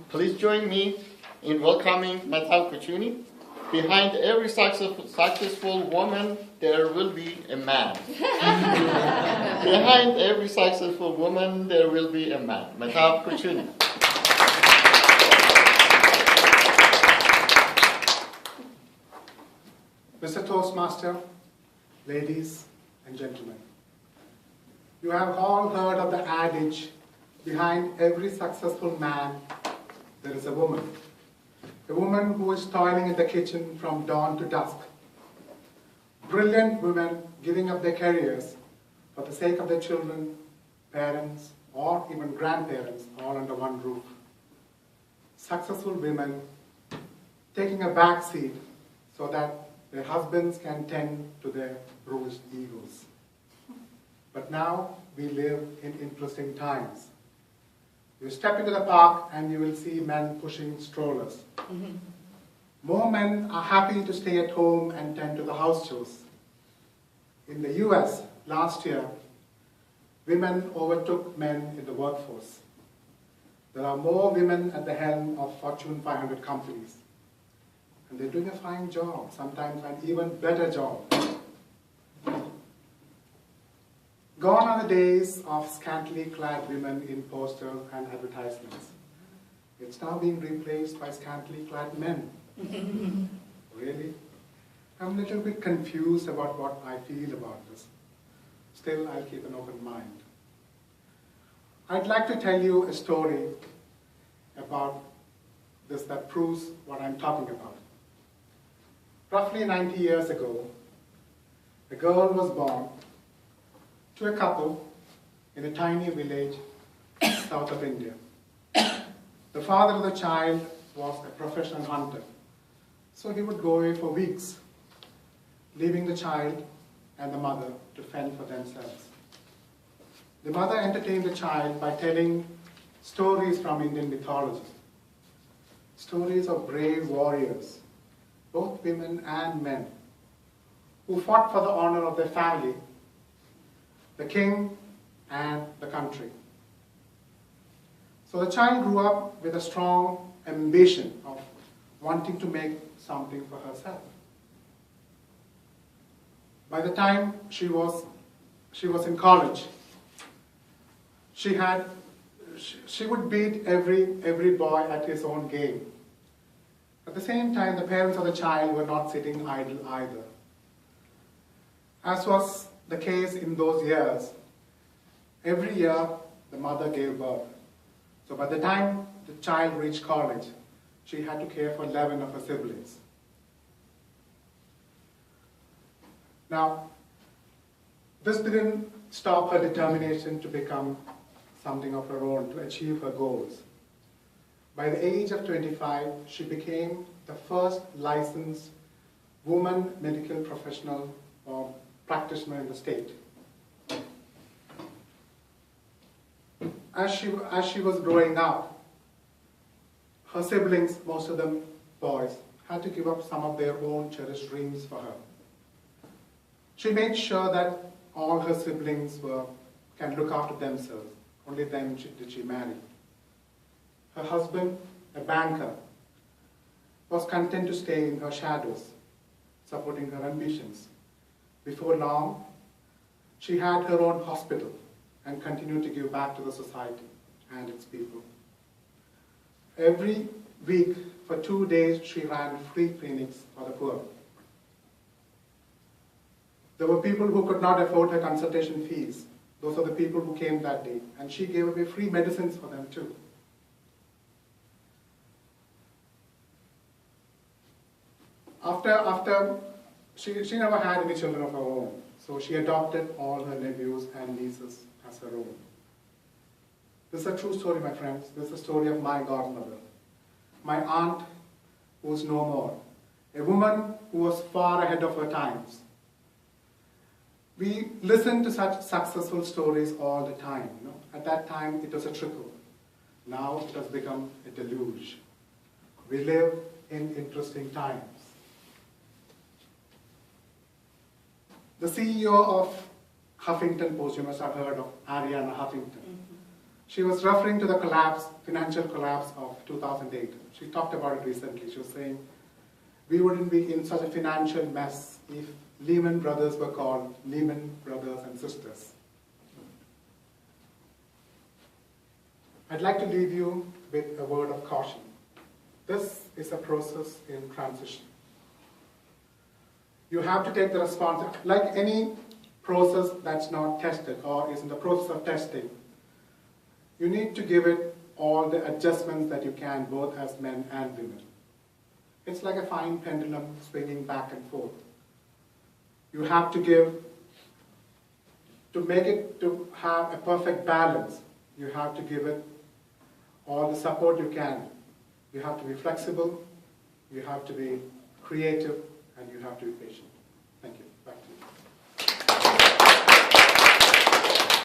Please join me in welcoming Madhav Kuchuni. Behind every successful woman, there will be a man. Behind every successful woman, there will be a man. Madhav Kuchuni. Mr. Toastmaster, ladies and gentlemen, you have all heard of the adage, behind every successful man, there is a woman. A woman who is toiling in the kitchen from dawn to dusk. Brilliant women giving up their careers for the sake of their children, parents, or even grandparents, all under one roof. Successful women taking a back seat so that their husbands can tend to their bruised egos. But now we live in interesting times. You step into the park and you will see men pushing strollers. More men are happy to stay at home and tend to the house chores. In the US, last year, women overtook men in the workforce. There are more women at the helm of Fortune 500 companies. And they're doing a fine job, sometimes an even better job. Gone are the days of scantily clad women in posters and advertisements. It's now being replaced by scantily clad men. Really? I'm a little bit confused about what I feel about this. Still, I'll keep an open mind. I'd like to tell you a story about this that proves what I'm talking about. Roughly 90 years ago, a girl was born to a couple in a tiny village south of India. The father of the child was a professional hunter, so he would go away for weeks, leaving the child and the mother to fend for themselves. The mother entertained the child by telling stories from Indian mythology, stories of brave warriors, both women and men, who fought for the honor of their family, the king, and the country. So the child grew up with a strong ambition of wanting to make something for herself. By the time she was in college, she would beat every boy at his own game. At the same time, the parents of the child were not sitting idle either. As was the case in those years, every year the mother gave birth. So by the time the child reached college, she had to care for 11 of her siblings. Now, this didn't stop her determination to become something of her own, to achieve her goals. By the age of 25, she became the first licensed woman medical professional or practitioner in the state. As she was growing up, her siblings, most of them boys, had to give up some of their own cherished dreams for her. She made sure that all her siblings can look after themselves. Only then did she marry. Her husband, a banker, was content to stay in her shadows, supporting her ambitions. Before long, she had her own hospital and continued to give back to the society and its people. Every week, for 2 days, she ran free clinics for the poor. There were people who could not afford her consultation fees. Those are the people who came that day, and she gave away free medicines for them too. She never had any children of her own, so she adopted all her nephews and nieces as her own. This is a true story, my friends. This is the story of my godmother, my aunt who is no more, a woman who was far ahead of her times. We listen to such successful stories all the time. You know? At that time, it was a trickle. Now it has become a deluge. We live in interesting times. The CEO of Huffington Post, you must have heard of Arianna Huffington. She was referring to the financial collapse of 2008. She talked about it recently. She was saying, we wouldn't be in such a financial mess if Lehman Brothers were called Lehman Brothers and Sisters. I'd like to leave you with a word of caution. This is a process in transition. You have to take the responsibility, like any process that's not tested or is in the process of testing, you need to give it all the adjustments that you can, both as men and women. It's like a fine pendulum swinging back and forth. You have to give, to have a perfect balance, you have to give it all the support you can. You have to be flexible, you have to be creative, and you have to be patient.